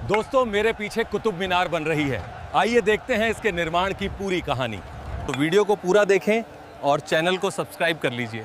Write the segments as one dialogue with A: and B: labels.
A: दोस्तों, मेरे पीछे कुतुब मीनार बन रही है। आइए देखते हैं इसके निर्माण की पूरी कहानी। तो वीडियो को पूरा देखें और चैनल को सब्सक्राइब कर लीजिए।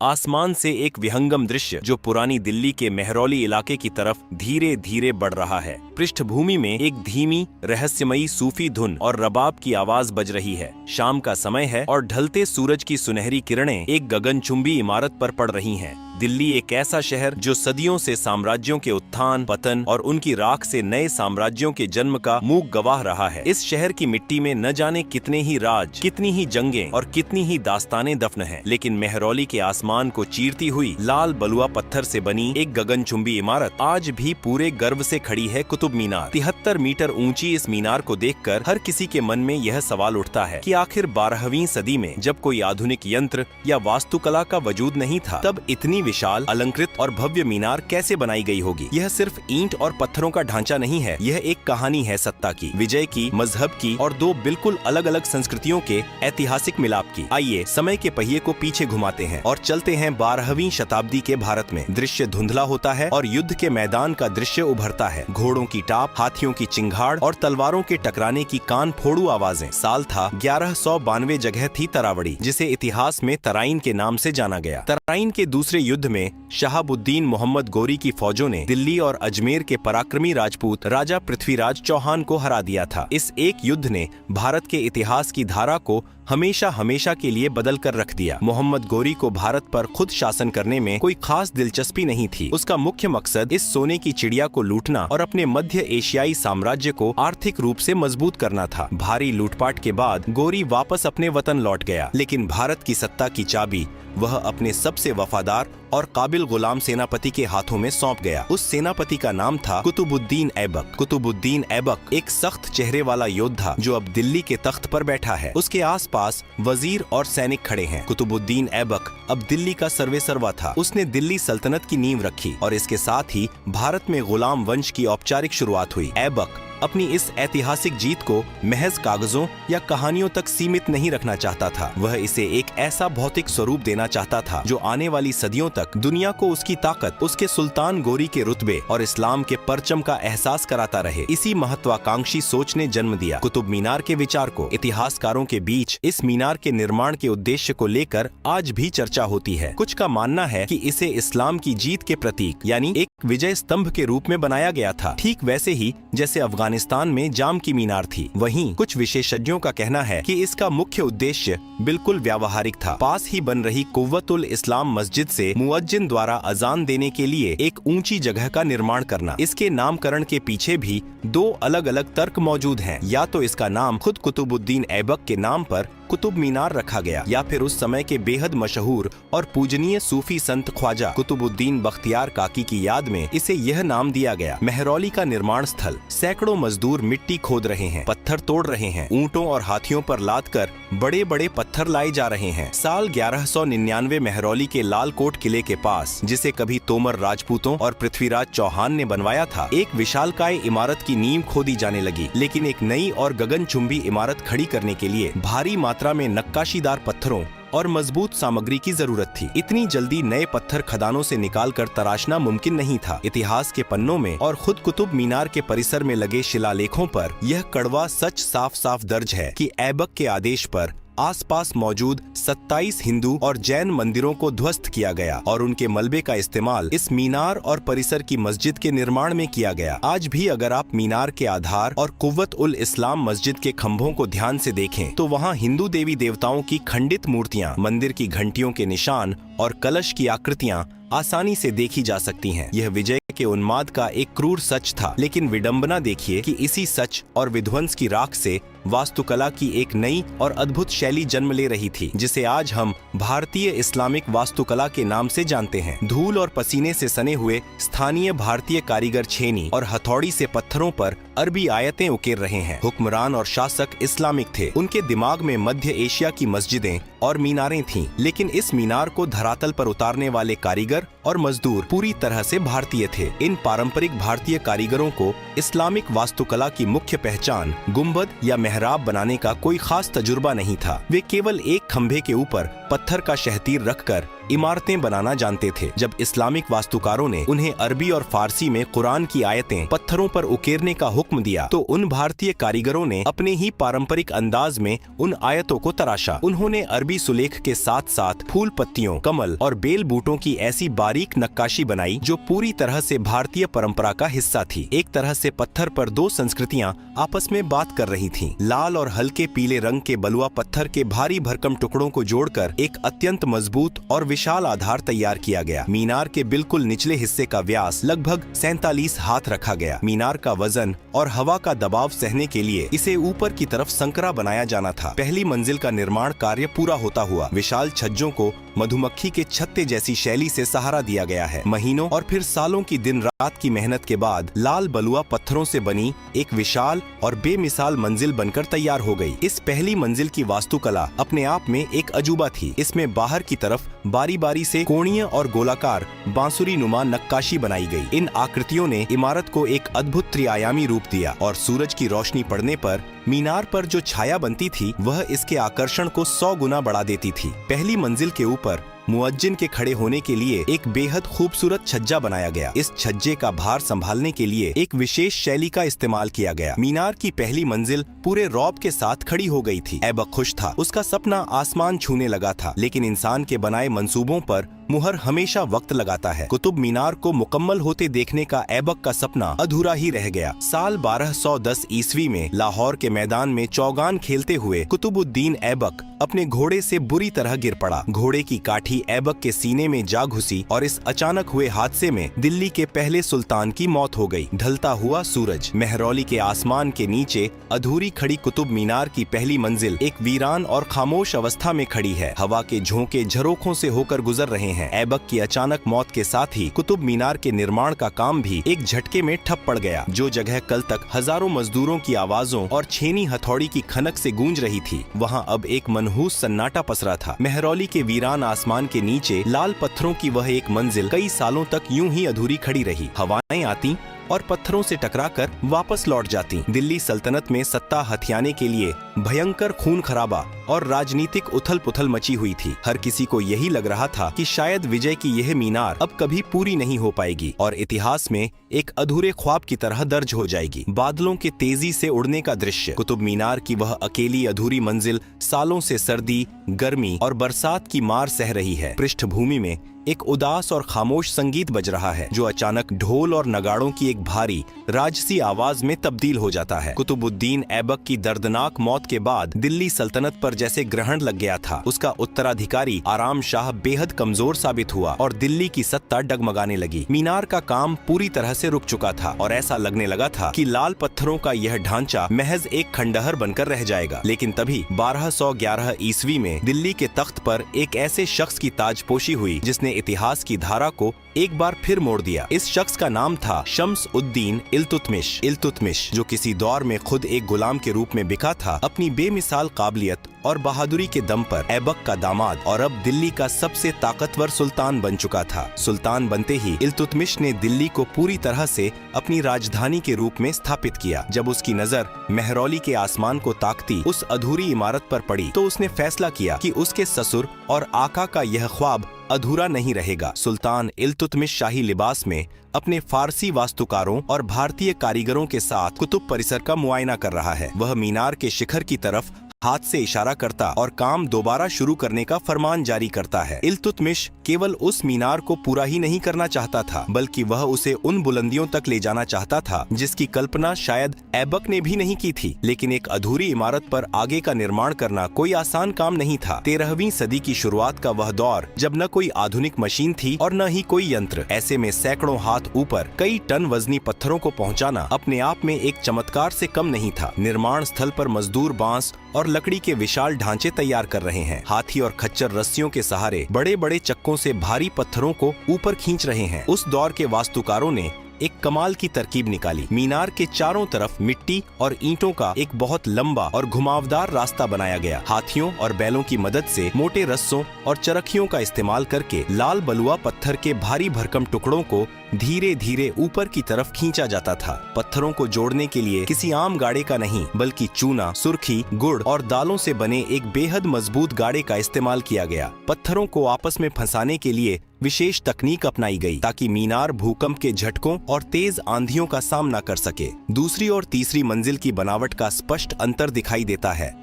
B: आसमान से एक विहंगम दृश्य जो पुरानी दिल्ली के मेहरौली इलाके की तरफ धीरे धीरे बढ़ रहा है। पृष्ठभूमि में एक धीमी रहस्यमयी सूफी धुन और रबाब की आवाज बज रही है। शाम का समय है और ढलते सूरज की सुनहरी किरणें एक गगनचुंबी इमारत पर पड़ रही हैं। दिल्ली एक ऐसा शहर जो सदियों से साम्राज्यों के उत्थान पतन और उनकी राख से नए साम्राज्यों के जन्म का मूक गवाह रहा है। इस शहर की मिट्टी में न जाने कितने ही राज, कितनी ही जंगें और कितनी ही दास्तानें दफन हैं। लेकिन मेहरौली के आसमान को चीरती हुई लाल बलुआ पत्थर से बनी एक गगनचुंबी इमारत आज भी पूरे गर्व से खड़ी है, कुतुब मीनार। 73 मीटर ऊंची इस मीनार को देखकर हर किसी के मन में यह सवाल उठता है कि आखिर 12वीं सदी में जब कोई आधुनिक यंत्र या वास्तुकला का वजूद नहीं था, तब इतनी विशाल, अलंकृत और भव्य मीनार कैसे बनाई गई होगी। यह सिर्फ ईंट और पत्थरों का ढांचा नहीं है, यह एक कहानी है सत्ता की, विजय की, मजहब की और दो बिल्कुल अलग अलग संस्कृतियों के ऐतिहासिक मिलाप की। आइए समय के पहिए को पीछे घुमाते हैं और चलते हैं 12वीं शताब्दी के भारत में। दृश्य धुंधला होता है और युद्ध के मैदान का दृश्य उभरता है। घोड़ों की टाप, हाथियों की चिंगाड़ और तलवारों के टकराने की कान फोड़ू आवाजें। साल था 1192। जगह थी तरावड़ी, जिसे इतिहास में तराइन के नाम से जाना गया। तराइन के दूसरे युद्ध में शहाबुद्दीन मोहम्मद गोरी की फौजों ने दिल्ली और अजमेर के पराक्रमी राजपूत राजा पृथ्वीराज चौहान को हरा दिया था। इस एक युद्ध ने भारत के इतिहास की धारा को हमेशा हमेशा के लिए बदल कर रख दिया। मोहम्मद गोरी को भारत पर खुद शासन करने में कोई खास दिलचस्पी नहीं थी। उसका मुख्य मकसद इस सोने की चिड़िया को लूटना और अपने मध्य एशियाई साम्राज्य को आर्थिक रूप से मजबूत करना था। भारी लूटपाट के बाद गोरी वापस अपने वतन लौट गया, लेकिन भारत की सत्ता की चाबी वह अपने सबसे वफादार और काबिल गुलाम सेनापति के हाथों में सौंप गया। उस सेनापति का नाम था कुतुबुद्दीन ऐबक। कुतुबुद्दीन ऐबक एक सख्त चेहरे वाला योद्धा जो अब दिल्ली के तख्त पर बैठा है। उसके आसपास वजीर और सैनिक खड़े हैं। कुतुबुद्दीन ऐबक अब दिल्ली का सर्वेसर्वा था। उसने दिल्ली सल्तनत की नींव रखी और इसके साथ ही भारत में गुलाम वंश की औपचारिक शुरुआत हुई। ऐबक अपनी इस ऐतिहासिक जीत को महज कागजों या कहानियों तक सीमित नहीं रखना चाहता था। वह इसे एक ऐसा भौतिक स्वरूप देना चाहता था जो आने वाली सदियों तक दुनिया को उसकी ताकत, उसके सुल्तान गोरी के रुतबे और इस्लाम के परचम का एहसास कराता रहे। इसी महत्वाकांक्षी सोच ने जन्म दिया कुतुब मीनार के विचार को। इतिहासकारों के बीच इस मीनार के निर्माण के उद्देश्य को लेकर आज भी चर्चा होती है। कुछ का मानना है कि इसे इस्लाम की जीत के प्रतीक यानी एक विजय स्तंभ के रूप में बनाया गया था, ठीक वैसे ही जैसे अफगानिस्तान में जाम की मीनार थी। वहीं कुछ विशेषज्ञों का कहना है कि इसका मुख्य उद्देश्य बिल्कुल व्यावहारिक था। पास ही बन रही कुव्वतुल इस्लाम मस्जिद से मुअज्जिन द्वारा अजान देने के लिए एक ऊंची जगह का निर्माण करना। इसके नामकरण के पीछे भी दो अलग अलग तर्क मौजूद हैं। या तो इसका नाम खुद कुतुबुद्दीन ऐबक के नाम पर कुतुब मीनार रखा गया, या फिर उस समय के बेहद मशहूर और पूजनीय सूफी संत ख्वाजा कुतुबुद्दीन बख्तियार काकी की याद में इसे यह नाम दिया गया। मेहरौली का निर्माण स्थल। सैकड़ों मजदूर मिट्टी खोद रहे हैं, पत्थर तोड़ रहे हैं, ऊंटों और हाथियों पर लाद कर बड़े बड़े पत्थर लाए जा रहे हैं। साल 1199 मेहरौली के लाल कोट किले के पास, जिसे कभी तोमर राजपूतों और पृथ्वीराज चौहान ने बनवाया था, एक विशालकाय इमारत की नींव खोदी जाने लगी। लेकिन एक नई और गगनचुंबी इमारत खड़ी करने के लिए भारी मात्रा में नक्काशीदार पत्थरों और मजबूत सामग्री की जरूरत थी। इतनी जल्दी नए पत्थर खदानों से निकालकर तराशना मुमकिन नहीं था। इतिहास के पन्नों में और खुद कुतुब मीनार के परिसर में लगे शिलालेखों पर यह कड़वा सच साफ साफ दर्ज है कि ऐबक के आदेश पर आसपास मौजूद 27 हिंदू और जैन मंदिरों को ध्वस्त किया गया और उनके मलबे का इस्तेमाल इस मीनार और परिसर की मस्जिद के निर्माण में किया गया। आज भी अगर आप मीनार के आधार और कुव्वत उल इस्लाम मस्जिद के खंभों को ध्यान से देखें तो वहाँ हिंदू देवी देवताओं की खंडित मूर्तियाँ, मंदिर की घंटियों के निशान और कलश की आकृतियाँ आसानी से देखी जा सकती हैं। यह विजय के उन्माद का एक क्रूर सच था, लेकिन विडंबना देखिए कि इसी सच और विध्वंस की राख से वास्तुकला की एक नई और अद्भुत शैली जन्म ले रही थी, जिसे आज हम भारतीय इस्लामिक वास्तुकला के नाम से जानते हैं। धूल और पसीने से सने हुए स्थानीय भारतीय कारीगर छेनी और हथौड़ी से पत्थरों पर अरबी आयतें उकेर रहे हैं। हुक्मरान और शासक इस्लामिक थे। उनके दिमाग में मध्य एशिया की मस्जिदें और मीनारें थीं, लेकिन इस मीनार को धरातल पर उतारने वाले कारीगर और मजदूर पूरी तरह से भारतीय थे। इन पारंपरिक भारतीय कारीगरों को इस्लामिक वास्तुकला की मुख्य पहचान गुंबद या मेहराब बनाने का कोई खास तजुर्बा नहीं था। वे केवल एक खंभे के ऊपर पत्थर का शहतीर रखकर इमारतें बनाना जानते थे। जब इस्लामिक वास्तुकारों ने उन्हें अरबी और फारसी में कुरान की आयतें पत्थरों पर उकेरने का हुक्म दिया तो उन भारतीय कारीगरों ने अपने ही पारंपरिक अंदाज में उन आयतों को तराशा। उन्होंने अरबी सुलेख के साथ साथ फूल पत्तियों, कमल और बेल बूटों की ऐसी बारीक नक्काशी बनाई जो पूरी तरह से भारतीय परंपरा का हिस्सा थी। एक तरह से पत्थर पर दो संस्कृतियां आपस में बात कर रही थीं। लाल और हल्के पीले रंग के बलुआ पत्थर के भारी भरकम टुकड़ों को जोड़कर एक अत्यंत मजबूत और विशाल आधार तैयार किया गया। मीनार के बिल्कुल निचले हिस्से का व्यास लगभग 47 हाथ रखा गया। मीनार का वजन और हवा का दबाव सहने के लिए इसे ऊपर की तरफ संकरा बनाया जाना था। पहली मंजिल का निर्माण कार्य पूरा होता हुआ विशाल छज्जों को मधुमक्खी के छत्ते जैसी शैली से सहारा दिया गया है। महीनों और फिर सालों की दिन रात की मेहनत के बाद लाल बलुआ पत्थरों से बनी एक विशाल और बेमिसाल मंजिल बनकर तैयार हो गई। इस पहली मंजिल की वास्तुकला अपने आप में एक अजूबा थी। इसमें बाहर की तरफ बारी बारी से कोणीय और गोलाकार बांसुरी नुमा नक्काशी बनाई गई। इन आकृतियों ने इमारत को एक अद्भुत त्रिआयामी रूप दिया और सूरज की रोशनी पड़ने पर मीनार पर जो छाया बनती थी वह इसके आकर्षण को 100 गुना बढ़ा देती थी। पहली मंजिल के ऊपर मुअज्जिन के खड़े होने के लिए एक बेहद खूबसूरत छज्जा बनाया गया। इस छज्जे का भार संभालने के लिए एक विशेष शैली का इस्तेमाल किया गया। मीनार की पहली मंजिल पूरे रौब के साथ खड़ी हो गई थी। ऐबक खुश था। उसका सपना आसमान छूने लगा था, लेकिन इंसान के बनाए मंसूबों पर मुहर हमेशा वक्त लगाता है। कुतुब मीनार को मुकम्मल होते देखने का ऐबक का सपना अधूरा ही रह गया। साल 1210 ईस्वी में लाहौर के मैदान में चौगान खेलते हुए कुतुबुद्दीन ऐबक अपने घोड़े से बुरी तरह गिर पड़ा। घोड़े की काठी ऐबक के सीने में जा घुसी और इस अचानक हुए हादसे में दिल्ली के पहले सुल्तान की मौत हो गई। ढलता हुआ सूरज, मेहरौली के आसमान के नीचे अधूरी खड़ी कुतुब मीनार की पहली मंजिल एक वीरान और खामोश अवस्था में खड़ी है। हवा के झोंके झरोखों से होकर गुजर रहे हैं। ऐबक की अचानक मौत के साथ ही कुतुब मीनार के निर्माण का काम भी एक झटके में ठप पड़ गया। जो जगह कल तक हजारों मजदूरों की आवाजों और छेनी हथौड़ी की खनक से गूंज रही थी, वहां अब एक मनहूस सन्नाटा पसरा था। मेहरौली के वीरान आसमान के नीचे लाल पत्थरों की वह एक मंजिल कई सालों तक यूं ही अधूरी खड़ी रही। हवाएं आती और पत्थरों से टकराकर वापस लौट जाती। दिल्ली सल्तनत में सत्ता हथियाने के लिए भयंकर खून खराबा और राजनीतिक उथल पुथल मची हुई थी। हर किसी को यही लग रहा था कि शायद विजय की यह मीनार अब कभी पूरी नहीं हो पाएगी और इतिहास में एक अधूरे ख्वाब की तरह दर्ज हो जाएगी। बादलों के तेजी से उड़ने का दृश्य, कुतुब मीनार की वह अकेली अधूरी मंजिल सालों से सर्दी, गर्मी और बरसात की मार सह रही है। पृष्ठभूमि में एक उदास और खामोश संगीत बज रहा है जो अचानक ढोल और नगाड़ों की एक भारी राजसी आवाज में तब्दील हो जाता है। कुतुबुद्दीन ऐबक की दर्दनाक मौत के बाद दिल्ली सल्तनत पर जैसे ग्रहण लग गया था। उसका उत्तराधिकारी आराम शाह बेहद कमजोर साबित हुआ और दिल्ली की सत्ता डगमगाने लगी। मीनार का काम पूरी तरह से रुक चुका था और ऐसा लगने लगा था कि लाल पत्थरों का यह ढांचा महज एक खंडहर बनकर रह जाएगा। लेकिन तभी 1211 ईस्वी में दिल्ली के तख्त पर एक ऐसे शख्स की ताजपोशी हुई जिसने इतिहास की धारा को एक बार फिर मोड़ दिया। इस शख्स का नाम था शम्स उद्दीन इल्तुतमिश। इल्तुतमिश, जो किसी दौर में खुद एक गुलाम के रूप में बिका था, अपनी बेमिसाल काबिलियत और बहादुरी के दम पर ऐबक का दामाद और अब दिल्ली का सबसे ताकतवर सुल्तान बन चुका था। सुल्तान बनते ही इल्तुतमिश ने दिल्ली को पूरी तरह से अपनी राजधानी के रूप में स्थापित किया। जब उसकी नजर मेहरौली के आसमान को ताकती उस अधूरी इमारत पर पड़ी तो उसने फैसला किया कि उसके ससुर और आका का यह ख्वाब अधूरा नहीं रहेगा। सुल्तान इल्तुतमिश शाही लिबास में अपने फारसी वास्तुकारों और भारतीय कारीगरों के साथ कुतुब परिसर का मुआयना कर रहा है। वह मीनार के शिखर की तरफ हाथ से इशारा करता और काम दोबारा शुरू करने का फरमान जारी करता है। इल्तुतमिश केवल उस मीनार को पूरा ही नहीं करना चाहता था, बल्कि वह उसे उन बुलंदियों तक ले जाना चाहता था जिसकी कल्पना शायद ऐबक ने भी नहीं की थी। लेकिन एक अधूरी इमारत पर आगे का निर्माण करना कोई आसान काम नहीं था। 13वीं सदी की शुरुआत का वह दौर जब न कोई आधुनिक मशीन थी और न ही कोई यंत्र। ऐसे में सैकड़ों हाथ ऊपर कई टन वजनी पत्थरों को पहुँचाना अपने आप में एक चमत्कार से कम नहीं था। निर्माण स्थल पर मजदूर बांस और लकड़ी के विशाल ढांचे तैयार कर रहे हैं। हाथी और खच्चर रस्सियों के सहारे बड़े बड़े चक्कों से भारी पत्थरों को ऊपर खींच रहे हैं। उस दौर के वास्तुकारों ने एक कमाल की तरकीब निकाली। मीनार के चारों तरफ मिट्टी और ईंटों का एक बहुत लंबा और घुमावदार रास्ता बनाया गया। हाथियों और बैलों की मदद से मोटे रस्सों और चरखियों का इस्तेमाल करके लाल बलुआ पत्थर के भारी भरकम टुकड़ों को धीरे धीरे ऊपर की तरफ खींचा जाता था। पत्थरों को जोड़ने के लिए किसी आम गाड़े का नहीं बल्कि चूना, सुर्खी, गुड़ और दालों से बने एक बेहद मजबूत गाड़े का इस्तेमाल किया गया। पत्थरों को आपस में फंसाने के लिए विशेष तकनीक अपनाई गई ताकि मीनार भूकंप के झटकों और तेज आंधियों का सामना कर सके। दूसरी और तीसरी मंजिल की बनावट का स्पष्ट अंतर दिखाई देता है।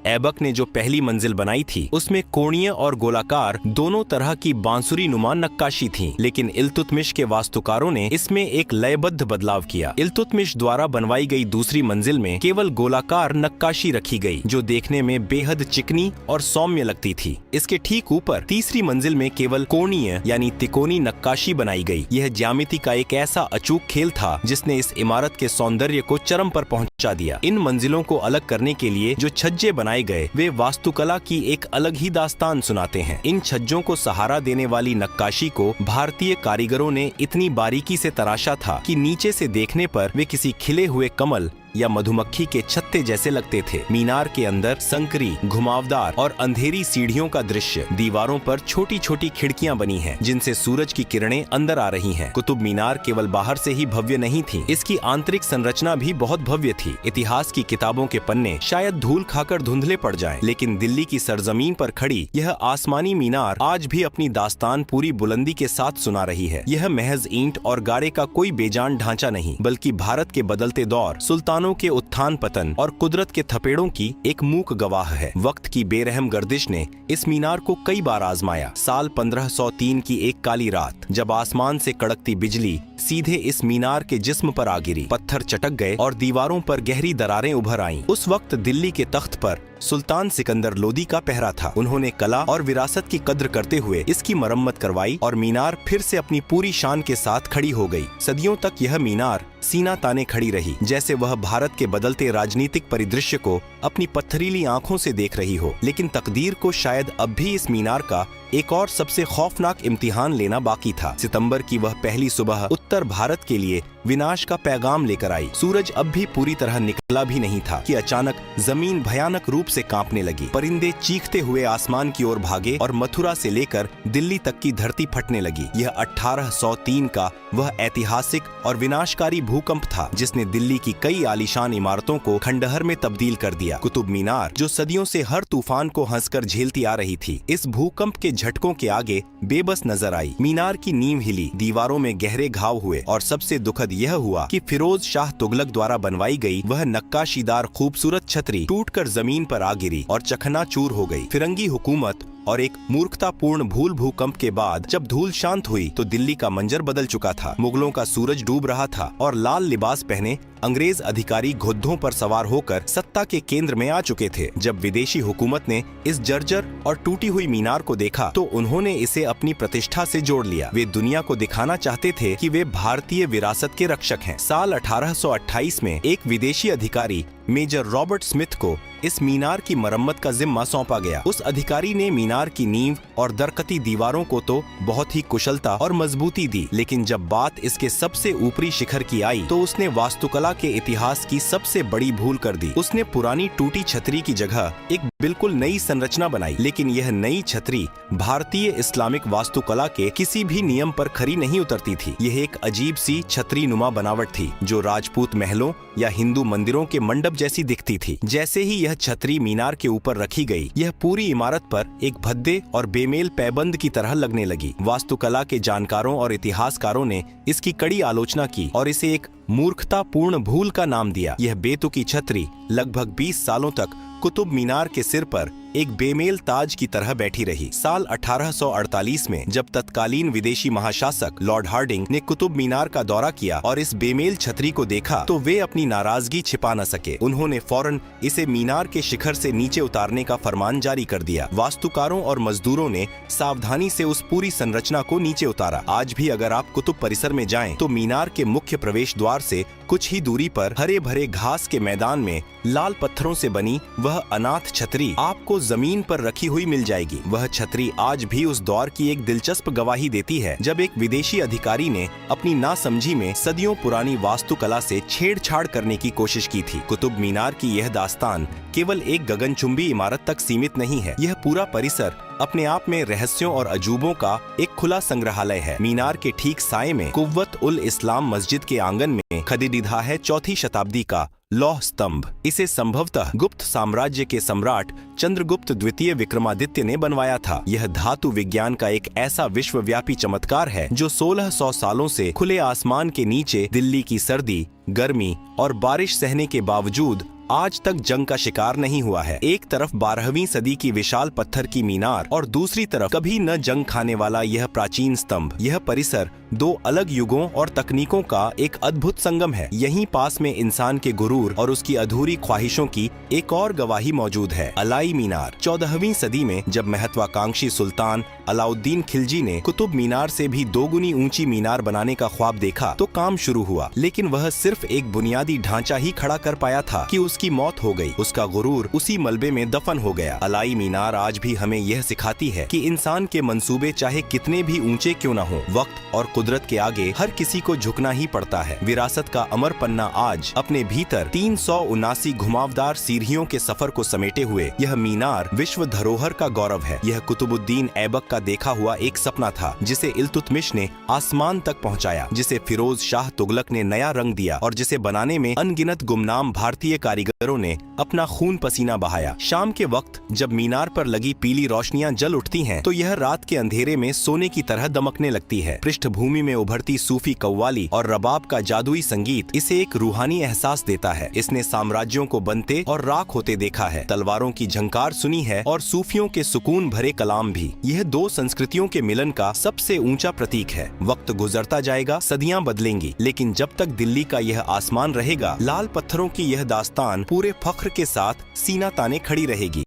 B: ऐबक ने जो पहली मंजिल बनाई थी उसमें कोणीय और गोलाकार दोनों तरह की बांसुरी नुमा नक्काशी थी, लेकिन इल्तुतमिश के वास्तुकारों ने इसमें एक लयबद्ध बदलाव किया। इल्तुतमिश द्वारा बनवाई गई दूसरी मंजिल में केवल गोलाकार नक्काशी रखी गई जो देखने में बेहद चिकनी और सौम्य लगती थी। इसके ठीक ऊपर तीसरी मंजिल में केवल कोणीय यानी तिकोनी नक्काशी बनाई गई। यह ज्यामिति का एक ऐसा अचूक खेल था जिसने इस इमारत के सौंदर्य को चरम पर पहुंचा दिया। इन मंजिलों को अलग करने के लिए जो छज्जे बनाए गए वे वास्तुकला की एक अलग ही दास्तान सुनाते हैं। इन छज्जों को सहारा देने वाली नक्काशी को भारतीय कारीगरों ने इतनी बारीकी से तराशा था कि नीचे से देखने पर वे किसी खिले हुए कमल या मधुमक्खी के छत्ते जैसे लगते थे। मीनार के अंदर संकरी, घुमावदार और अंधेरी सीढ़ियों का दृश्य। दीवारों पर छोटी छोटी खिड़कियां बनी हैं, जिनसे सूरज की किरणें अंदर आ रही हैं। कुतुब मीनार केवल बाहर से ही भव्य नहीं थी, इसकी आंतरिक संरचना भी बहुत भव्य थी। इतिहास की किताबों के पन्ने शायद धूल खाकर धुंधले पड़ जाएं, लेकिन दिल्ली की सरजमीन पर खड़ी यह आसमानी मीनार आज भी अपनी दास्तान पूरी बुलंदी के साथ सुना रही है। यह महज ईंट और गाड़े का कोई बेजान ढांचा नहीं, बल्कि भारत के बदलते दौर, सुल्तानों के उत्थान पतन और कुदरत के थपेड़ों की एक मूक गवाह है। वक्त की बेरहम गर्दिश ने इस मीनार को कई बार आजमाया। साल 1503 की एक काली रात जब आसमान से कड़कती बिजली सीधे इस मीनार के जिस्म पर आ गिरी, पत्थर चटक गए और दीवारों पर गहरी दरारें उभर आईं। उस वक्त दिल्ली के तख्त पर सुल्तान सिकंदर लोदी का पहरा था। उन्होंने कला और विरासत की कद्र करते हुए इसकी मरम्मत करवाई और मीनार फिर से अपनी पूरी शान के साथ खड़ी हो गई। सदियों तक यह मीनार सीना ताने खड़ी रही, जैसे वह भारत के बदलते राजनीतिक परिदृश्य को अपनी पत्थरीली आंखों से देख रही हो। लेकिन तकदीर को शायद अब भी इस मीनार का एक और सबसे खौफनाक इम्तिहान लेना बाकी था। सितंबर की वह पहली सुबह उत्तर भारत के लिए विनाश का पैगाम लेकर आई। सूरज अब भी पूरी तरह निकला भी नहीं था कि अचानक जमीन भयानक रूप से कांपने लगी। परिंदे चीखते हुए आसमान की ओर भागे और मथुरा से लेकर दिल्ली तक की धरती फटने लगी। यह 1803 का वह ऐतिहासिक और विनाशकारी भूकंप था जिसने दिल्ली की कई आलीशान इमारतों को खंडहर में तब्दील कर दिया। कुतुब मीनार, जो सदियों से हर तूफान को हंसकर झेलती आ रही थी, इस भूकंप के झटकों के आगे बेबस नजर आई। मीनार की नींव हिली, दीवारों में गहरे घाव हुए और सबसे दुखद यह हुआ कि फिरोज शाह तुगलक द्वारा बनवाई गई वह नक्काशीदार खूबसूरत छतरी टूटकर जमीन पर आ गिरी और चकनाचूर हो गई। फिरंगी हुकूमत और एक मूर्खतापूर्ण भूल भूकंप के बाद जब धूल शांत हुई तो दिल्ली का मंजर बदल चुका था। मुगलों का सूरज डूब रहा था और लाल लिबास पहने अंग्रेज अधिकारी घोड़ों पर सवार होकर सत्ता के केंद्र में आ चुके थे। जब विदेशी हुकूमत ने इस जर्जर और टूटी हुई मीनार को देखा तो उन्होंने इसे अपनी प्रतिष्ठा से जोड़ लिया। वे दुनिया को दिखाना चाहते थे कि वे भारतीय विरासत के रक्षक हैं। साल 1828 में एक विदेशी अधिकारी मेजर रॉबर्ट स्मिथ को इस मीनार की मरम्मत का जिम्मा सौंपा गया। उस अधिकारी ने मीनार की नींव और दरकती दीवारों को तो बहुत ही कुशलता और मजबूती दी, लेकिन जब बात इसके सबसे ऊपरी शिखर की आई तो उसने वास्तुकला के इतिहास की सबसे बड़ी भूल कर दी। उसने पुरानी टूटी छतरी की जगह एक बिल्कुल नई संरचना बनाई, लेकिन यह नई छतरी भारतीय इस्लामिक वास्तुकला के किसी भी नियम पर खरी नहीं उतरती थी। यह एक अजीब सी छतरी नुमा बनावट थी जो राजपूत महलों या हिंदू मंदिरों के मंडप जैसी दिखती थी। जैसे ही यह छतरी मीनार के ऊपर रखी गई, यह पूरी इमारत पर एक भद्दे और बेमेल पैबंद की तरह लगने लगी। वास्तुकला के जानकारों और इतिहासकारों ने इसकी कड़ी आलोचना की और इसे एक मूर्खतापूर्ण भूल का नाम दिया। यह बेतुकी छतरी लगभग 20 सालों तक कुतुब मीनार के सिर पर एक बेमेल ताज की तरह बैठी रही। साल 1848 में जब तत्कालीन विदेशी महाशासक लॉर्ड हार्डिंग ने कुतुब मीनार का दौरा किया और इस बेमेल छतरी को देखा तो वे अपनी नाराजगी छिपा न सके। उन्होंने फौरन इसे मीनार के शिखर से नीचे उतारने का फरमान जारी कर दिया। वास्तुकारों और मजदूरों ने सावधानी से उस पूरी संरचना को नीचे उतारा। आज भी अगर आप कुतुब परिसर में जाएं तो मीनार के मुख्य प्रवेश द्वार से कुछ ही दूरी पर हरे भरे घास के मैदान में लाल पत्थरों से बनी वह अनाथ छतरी आपको जमीन पर रखी हुई मिल जाएगी। वह छतरी आज भी उस दौर की एक दिलचस्प गवाही देती है जब एक विदेशी अधिकारी ने अपनी नासमझी में सदियों पुरानी वास्तुकला से छेड़छाड़ करने की कोशिश की थी। कुतुब मीनार की यह दास्तान केवल एक गगनचुंबी इमारत तक सीमित नहीं है। यह पूरा परिसर अपने आप में रहस्यों और अजूबों का एक खुला संग्रहालय है। मीनार के ठीक साए में कुव्वत उल इस्लाम मस्जिद के आंगन में खदिदिधा है 4वीं शताब्दी का लौह स्तंभ। इसे संभवतः गुप्त साम्राज्य के सम्राट चंद्रगुप्त द्वितीय विक्रमादित्य ने बनवाया था। यह धातु विज्ञान का एक ऐसा विश्वव्यापी चमत्कार है जो 1600 सालों से खुले आसमान के नीचे दिल्ली की सर्दी, गर्मी और बारिश सहने के बावजूद आज तक जंग का शिकार नहीं हुआ है। एक तरफ 12वीं सदी की विशाल पत्थर की मीनार और दूसरी तरफ कभी न जंग खाने वाला यह प्राचीन स्तंभ। यह परिसर दो अलग युगों और तकनीकों का एक अद्भुत संगम है। यहीं पास में इंसान के गुरूर और उसकी अधूरी ख्वाहिशों की एक और गवाही मौजूद है, अलाई मीनार। 14वीं सदी में जब महत्वाकांक्षी सुल्तान अलाउद्दीन खिलजी ने कुतुब मीनार से भी 2 गुनी ऊंची मीनार बनाने का ख्वाब देखा तो काम शुरू हुआ, लेकिन वह सिर्फ एक बुनियादी ढांचा ही खड़ा कर पाया था कि उसकी मौत हो गई। उसका गुरूर उसी मलबे में दफन हो गया। अलाई मीनार आज भी हमें यह सिखाती है कि इंसान के मंसूबे चाहे कितने भी ऊंचे क्यों न हो, वक्त और कुदरत के आगे हर किसी को झुकना ही पड़ता है। विरासत का अमर पन्ना आज अपने भीतर 379 घुमावदार सीढ़ियों के सफर को समेटे हुए यह मीनार विश्व धरोहर का गौरव है। यह कुतुबुद्दीन ऐबक का देखा हुआ एक सपना था जिसे इल्तुतमिश ने आसमान तक पहुंचाया, जिसे फिरोज शाह तुगलक ने नया रंग दिया और जिसे बनाने में अनगिनत गुमनाम भारतीय कारीगरों ने अपना खून पसीना बहाया। शाम के वक्त जब मीनार पर लगी पीली रोशनियां जल उठती हैं, तो यह रात के अंधेरे में सोने की तरह दमकने लगती है। पृष्ठभूमि में उभरती सूफी कव्वाली और रबाब का जादुई संगीत इसे एक रूहानी एहसास देता है। इसने साम्राज्यों को बनते और राख होते देखा है, तलवारों की झंकार सुनी है और सूफियों के सुकून भरे कलाम भी। यह 2 संस्कृतियों के मिलन का सबसे ऊंचा प्रतीक है। वक्त गुजरता जाएगा, सदियां बदलेंगी, लेकिन जब तक दिल्ली का यह आसमान रहेगा, लाल पत्थरों की यह दास्तान पूरे फख्र के साथ सीना ताने खड़ी रहेगी।